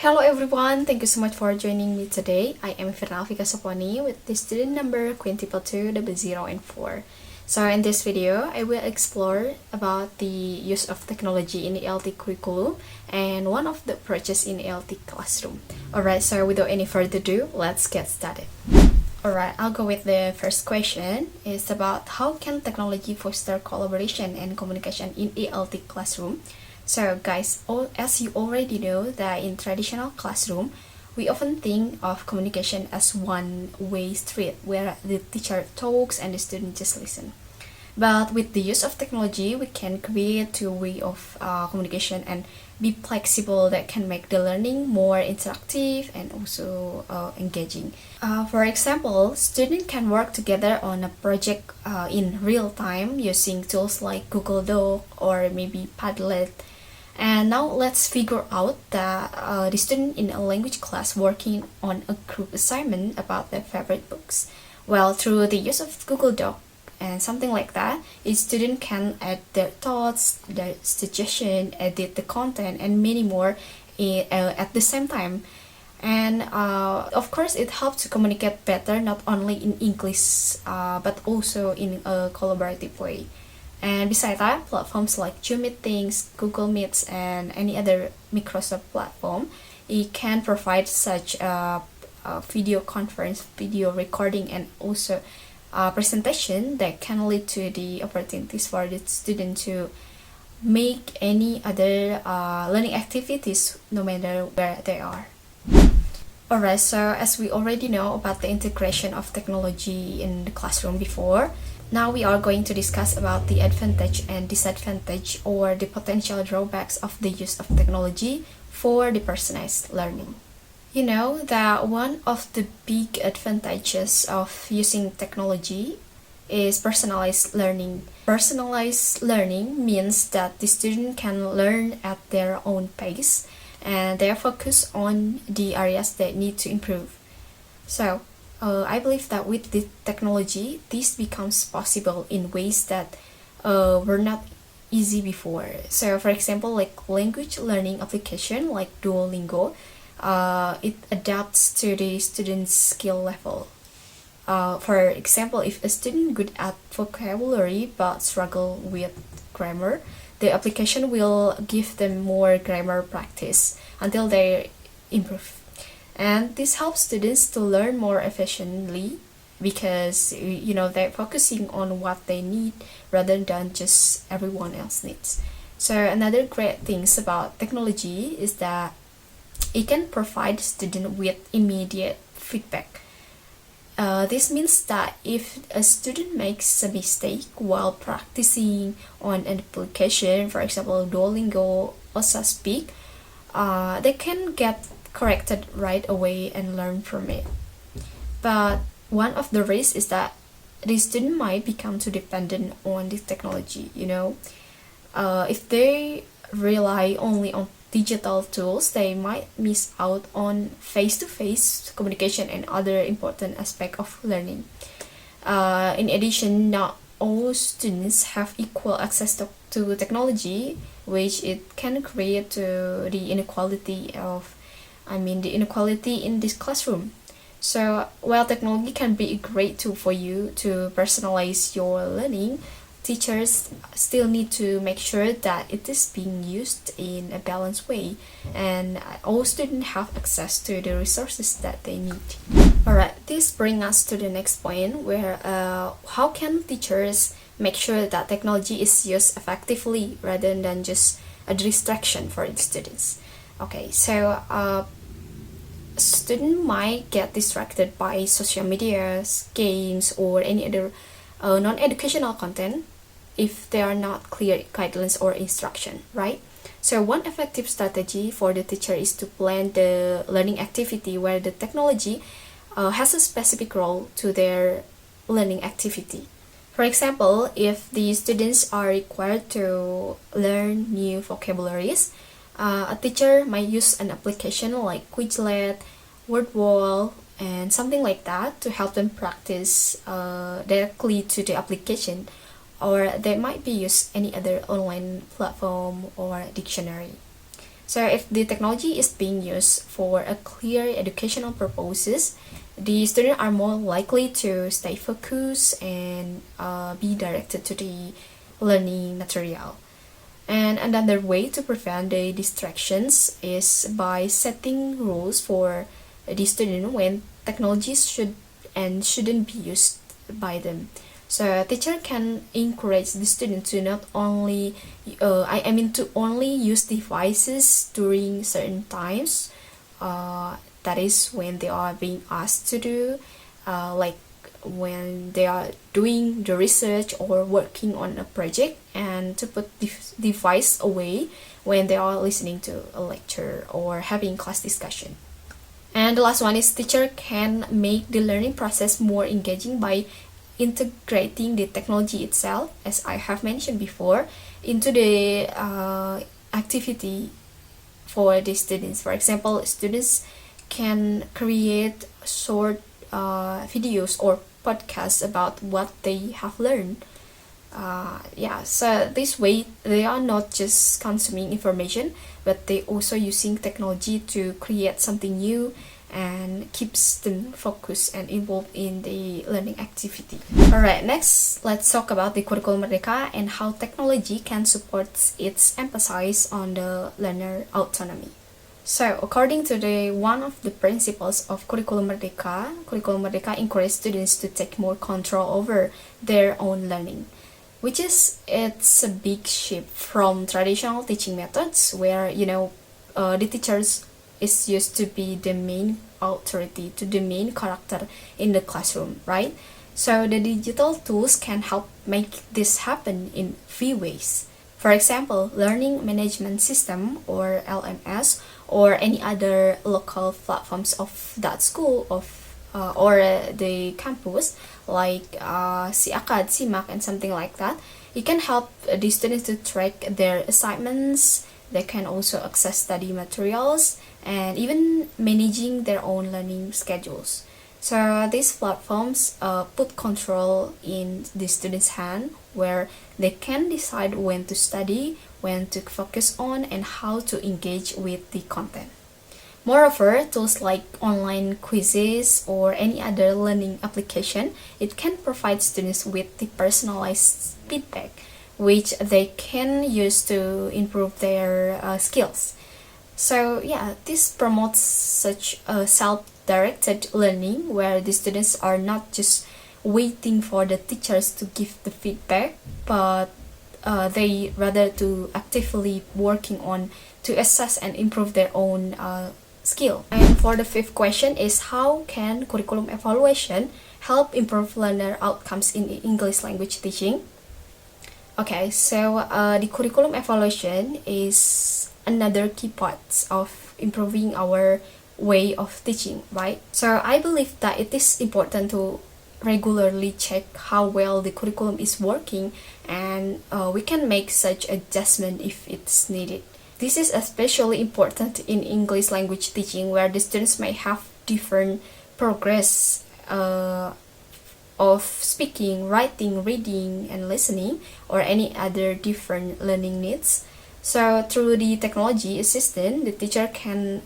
Hello everyone, thank you so much for joining me today. I am Virna Alfiqa Sopwani with the student number Quintiple 200 and 4. So in this video, I will explore about the use of technology in ELT curriculum and one of the approaches in ELT classroom. Alright, so without any further ado, let's get started. Alright, I'll go with the first question. It's about how can technology foster collaboration and communication in ELT classroom. So guys, as you already know that in traditional classroom, we often think of communication as one-way street where the teacher talks and the student just listen. But with the use of technology, we can create two ways of communication and be flexible that can make the learning more interactive and also engaging. For example, students can work together on a project in real time using tools like Google Doc or maybe Padlet. And now let's figure out the student in a language class working on a group assignment about their favorite books. Well, through the use of Google Doc and something like that, each student can add their thoughts, their suggestion, edit the content, and many more at the same time. And of course, it helps to communicate better not only in English but also in a collaborative way. And besides that, platforms like Zoom Meetings, Google Meets, and any other Microsoft platform, it can provide such video conference, video recording, and also presentation that can lead to the opportunities for the student to make any other learning activities no matter where they are. Alright, so as we already know about the integration of technology in the classroom before, now we are going to discuss about the advantage and disadvantage or the potential drawbacks of the use of technology for the personalized learning. You know that one of the big advantages of using technology is personalized learning. Personalized learning means that the student can learn at their own pace and they are focused on the areas that need to improve. So, I believe that with the technology, this becomes possible in ways that were not easy before. So, for example, like language learning application like Duolingo, it adapts to the student's skill level. For example, if a student good at vocabulary but struggle with grammar, the application will give them more grammar practice until they improve. And this helps students to learn more efficiently because they're focusing on what they need rather than just everyone else needs. So another great things about technology is that it can provide student with immediate feedback. This means that if a student makes a mistake while practicing on an application, for example Duolingo or Speak, they can get corrected right away and learn from it. But one of the risks is that the student might become too dependent on the technology. If they rely only on digital tools, they might miss out on face-to-face communication and other important aspects of learning. In addition, not all students have equal access to technology, which it can create the inequality in this classroom. So while technology can be a great tool for you to personalize your learning, teachers still need to make sure that it is being used in a balanced way and all students have access to the resources that they need. Alright, this brings us to the next point where how can teachers make sure that technology is used effectively rather than just a distraction for the students. Okay, so students might get distracted by social media, games, or any other non-educational content if there are not clear guidelines or instruction, right? So one effective strategy for the teacher is to plan the learning activity where the technology has a specific role to their learning activity. For example, if the students are required to learn new vocabularies, a teacher might use an application like Quizlet, WordWall, and something like that to help them practice directly to the application, or they might be use any other online platform or dictionary. So if the technology is being used for a clear educational purposes, the students are more likely to stay focused and be directed to the learning material. And another way to prevent the distractions is by setting rules for the student when technology should and shouldn't be used by them. So a teacher can encourage the student to not only, to only use devices during certain times. That is when they are being asked to do, like when they are doing the research or working on a project, and to put the device away when they are listening to a lecture or having class discussion. And the last one is teacher can make the learning process more engaging by integrating the technology itself, as I have mentioned before, into the activity for the students. For example, students can create short videos or podcasts about what they have learned. So this way they are not just consuming information, but they also using technology to create something new and keeps them focused and involved in the learning activity. Alright, next let's talk about the Kurikulum Merdeka and how technology can support its emphasis on the learner autonomy. So, according to one of the principles of Kurikulum Merdeka encourages students to take more control over their own learning, which is it's a big shift from traditional teaching methods where the teachers is used to be the main authority, to the main character in the classroom, right? So the digital tools can help make this happen in few ways. For example, learning management system or LMS or any other local platforms of that school or the campus like SIAKAD, SIMAK and something like that. It can help the students to track their assignments. They can also access study materials and even managing their own learning schedules. So these platforms put control in the students' hand, where they can decide when to study, when to focus on, and how to engage with the content. Moreover, tools like online quizzes or any other learning application, it can provide students with the personalized feedback, which they can use to improve their skills. So this promotes such a self-directed learning where the students are not just waiting for the teachers to give the feedback, but they rather to actively working on to assess and improve their own skill. And for the fifth question is, how can curriculum evaluation help improve learner outcomes in English language teaching? Okay, so the curriculum evaluation is another key part of improving our way of teaching, right? So I believe that it is important to regularly check how well the curriculum is working, and we can make such adjustment if it's needed. This is especially important in English language teaching, where the students may have different progress of speaking, writing, reading, and listening, or any other different learning needs. So through the technology assistant, the teacher can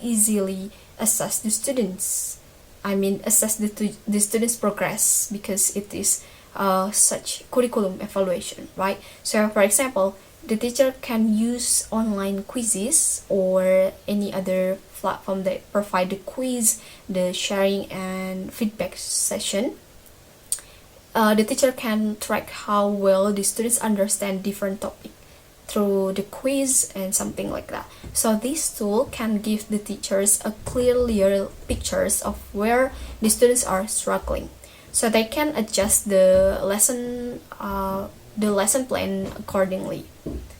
easily assess the students. Assess the students' progress, because it is such curriculum evaluation, right? So for example, the teacher can use online quizzes or any other platform that provide the quiz, the sharing and feedback session. The teacher can track how well the students understand different topics through the quiz and something like that. So this tool can give the teachers a clear pictures of where the students are struggling, so they can adjust the lesson plan accordingly.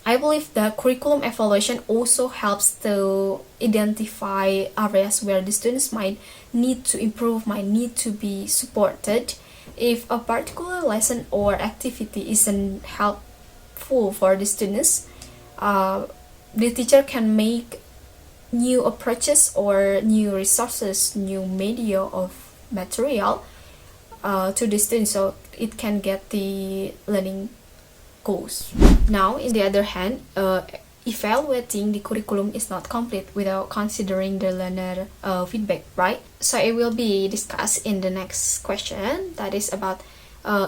I believe the curriculum evaluation also helps to identify areas where the students might need to improve, might need to be supported. If a particular lesson or activity isn't helpful for the students, the teacher can make new approaches or new resources, new media of material to the students, so it can get the learning goals. Now, in the other hand, evaluating the curriculum is not complete without considering the learner feedback, right? So it will be discussed in the next question, that is about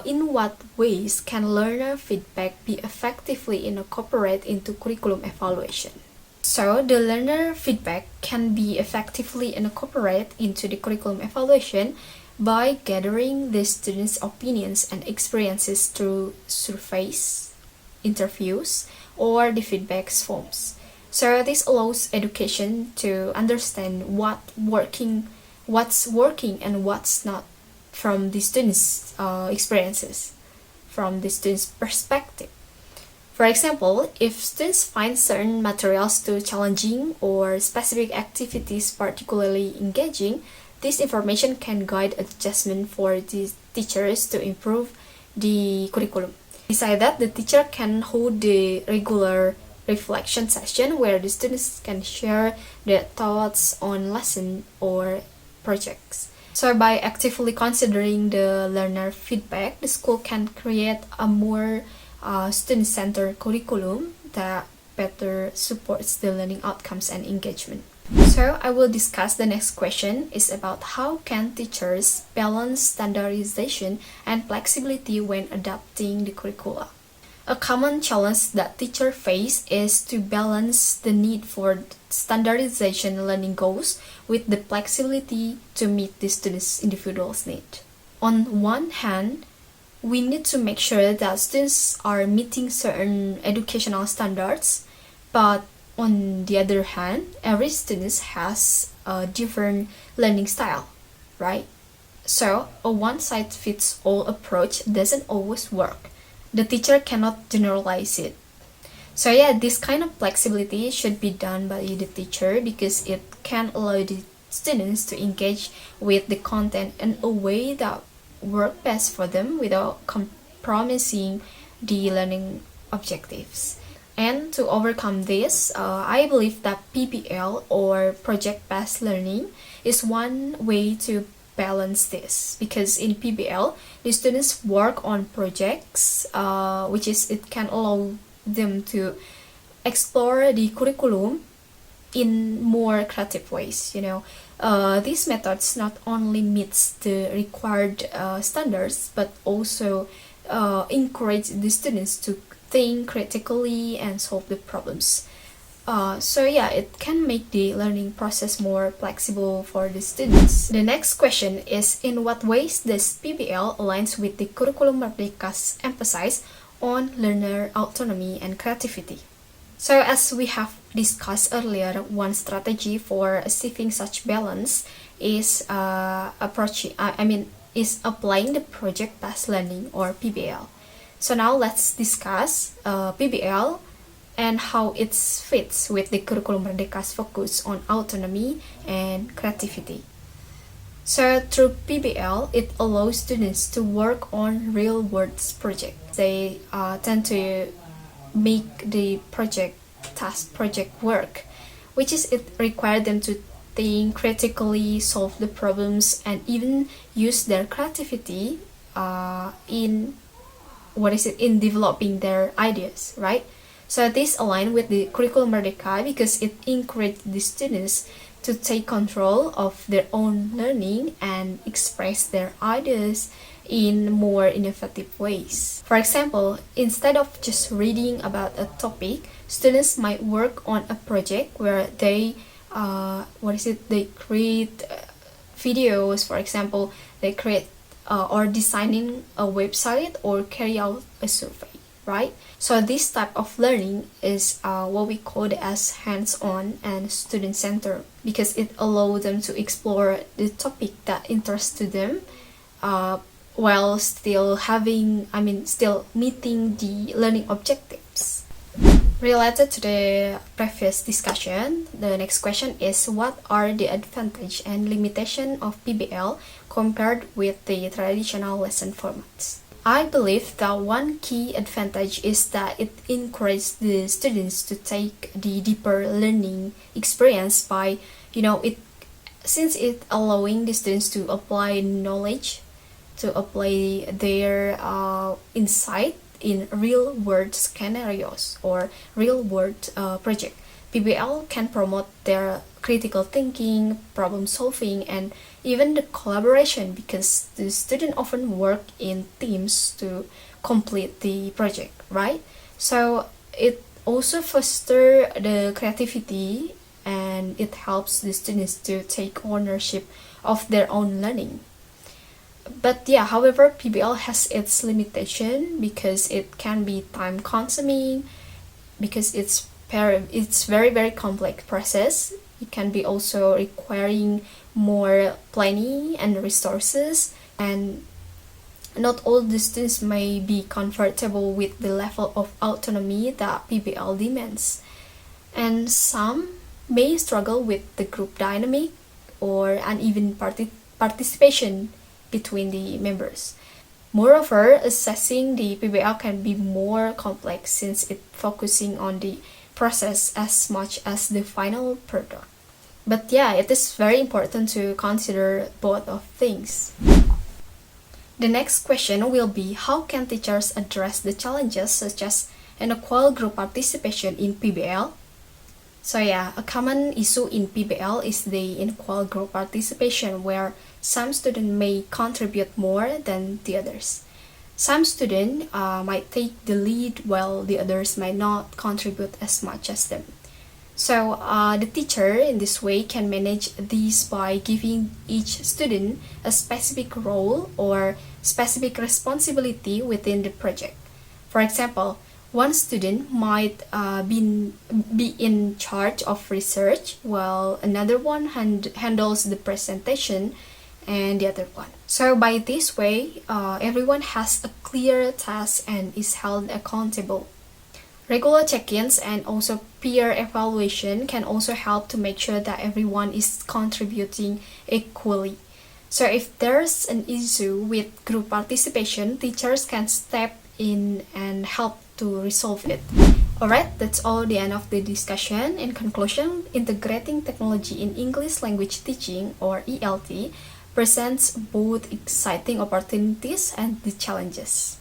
in what ways can learner feedback be effectively incorporated into curriculum evaluation. So the learner feedback can be effectively incorporated into the curriculum evaluation by gathering the students' opinions and experiences through surveys, interviews, or the feedback forms. So this allows education to understand what's working and what's not from the students' experiences, from the students' perspective. For example, if students find certain materials too challenging or specific activities particularly engaging, this information can guide adjustment for the teachers to improve the curriculum. Besides that, the teacher can hold the regular reflection session where the students can share their thoughts on lesson or projects. So by actively considering the learner feedback, the school can create a more student-centered curriculum that better supports the learning outcomes and engagement. So I will discuss the next question is about how can teachers balance standardization and flexibility when adapting the curricula. A common challenge that teachers face is to balance the need for standardization learning goals with the flexibility to meet the students' individual needs. On one hand, we need to make sure that students are meeting certain educational standards, but on the other hand, every student has a different learning style, right? So a one-size-fits-all approach doesn't always work. The teacher cannot generalize it. So yeah, this kind of flexibility should be done by the teacher because it can allow the students to engage with the content in a way that work best for them without compromising the learning objectives. And to overcome this, I believe that PBL or project-based learning is one way to balance this, because in PBL the students work on projects, which is it can allow them to explore the curriculum in more creative ways. These methods not only meets the required standards but also encourage the students to think critically and solve the problems. So yeah, it can make the learning process more flexible for the students. The next question is, in what ways does PBL aligns with the Curriculum Merdeka's emphasis on learner autonomy and creativity? So as we have discussed earlier, one strategy for achieving such balance is applying the project-based learning or PBL. So now let's discuss PBL and how it fits with the Curriculum Merdeka's focus on autonomy and creativity. So through PBL, it allows students to work on real-world projects. They tend to make the project work, which is it requires them to think critically, solve the problems, and even use their creativity in developing their ideas, right? So this aligns with the Curriculum Merdeka because it encourages the students to take control of their own learning and express their ideas in more innovative ways. For example, instead of just reading about a topic, students might work on a project where they create videos. For example, they create or designing a website or carry out a survey, right? So this type of learning is what we call as hands-on and student-centered, because it allows them to explore the topic that interests to them while still meeting the learning objectives. Related to the previous discussion, the next question is, what are the advantages and limitations of PBL compared with the traditional lesson formats? I believe that one key advantage is that it encourages the students to take the deeper learning experience by, since it allowing the students to apply knowledge, to apply their insight in real-world scenarios or real-world project. PBL can promote their critical thinking, problem solving, and even the collaboration, because the students often work in teams to complete the project, right? So it also fosters the creativity, and it helps the students to take ownership of their own learning. But yeah, however, PBL has its limitation because it can be time consuming, because it's very complex process. It can be also requiring more planning and resources, and not all the students may be comfortable with the level of autonomy that PBL demands, and some may struggle with the group dynamic or uneven participation between the members. Moreover, assessing the PBL can be more complex since it's focusing on the process as much as the final product. But yeah, it is very important to consider both of things. The next question will be, how can teachers address the challenges such as unequal group participation in PBL? So yeah, a common issue in PBL is the unequal group participation, where some students may contribute more than the others. Some students might take the lead while the others might not contribute as much as them. So the teacher in this way can manage these by giving each student a specific role or specific responsibility within the project. For example, one student might be in charge of research, while another one handles the presentation, and the other one. So by this way, everyone has a clear task and is held accountable. Regular check-ins and also peer evaluation can also help to make sure that everyone is contributing equally. So if there's an issue with group participation, teachers can step in and help to resolve it. Alright, that's all the end of the discussion. In conclusion, integrating technology in English language teaching, or ELT, presents both exciting opportunities and the challenges.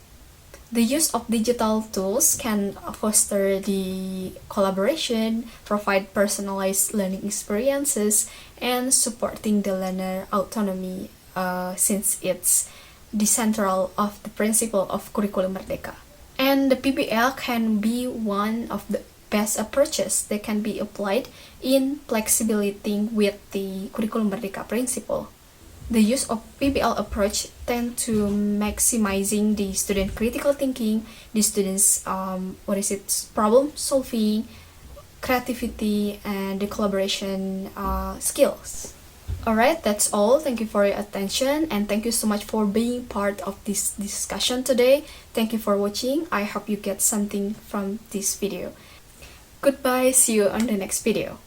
The use of digital tools can foster the collaboration, provide personalized learning experiences, and supporting the learner autonomy, since it's the central of the principle of Curriculum Merdeka. And the PBL can be one of the best approaches that can be applied in flexibility with the Curriculum Merdeka principle. The use of PBL approach tend to maximizing the student critical thinking, the students' problem solving, creativity, and the collaboration skills. Alright, that's all. Thank you for your attention, and thank you so much for being part of this discussion today. Thank you for watching. I hope you get something from this video. Goodbye, see you on the next video.